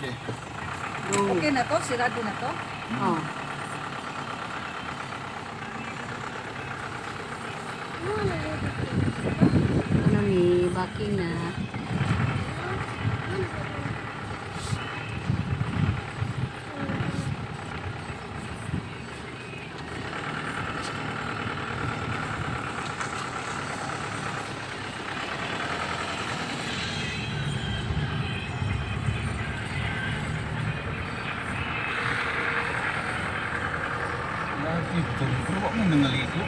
Okay. Okay na to? Sirado na to? Oh. Ano ni, baki na. Lagi ito. Pero wag mo nangaligo.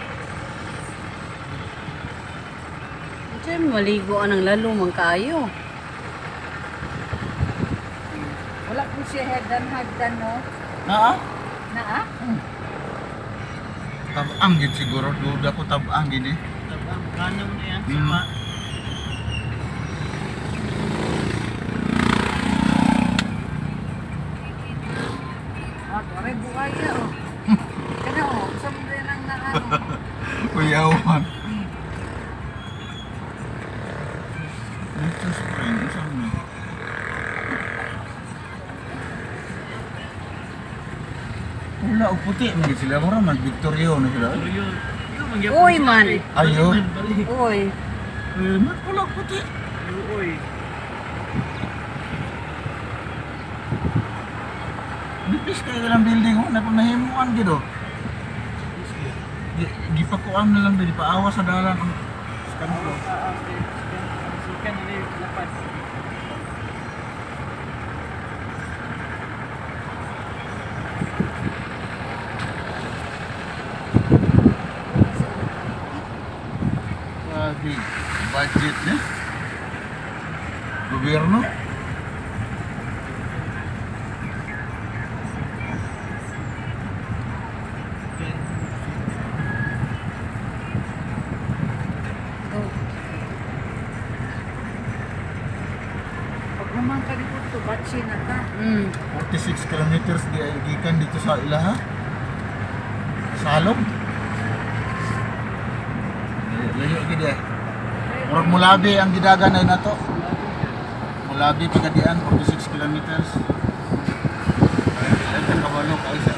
Diyan, maligo ang lalo man kayo. Wala po siya hagdan, no? Naa? Na ah? Tabang gid siguro. Duda ko tabang gid eh. Tabang, kanya mo na yan. Mm. Sama. Ah, kore buhaya, oh. Kana, oh. Saan mo rin ang naano? Kuyawan. Ito spring. Saan mo? Wala o puti. Magiging sila. Mara mag-Victorio na sila. So, yun. Yun, mangyapon Uy, siya, man. eh. Ayo. Balik. Uy, Eh, mat pula puti. Uy. Nipis kayo lang building oh. Napunahimuan gid oh. Gipakuan na lang di paawa sa dalan ang kanto. Sikan na yung lapat. Grabe, budget niya. Gobyerno. Oh. Pag naman ka dito, to, batsi na ka. 46 kilometers di gikan dito sa ilaha. Salog. Layo gid eh. Murag Mulabi ang gidagan ay nato. Mulabi pagadian 46 kilometers. Ay kabalo kay sa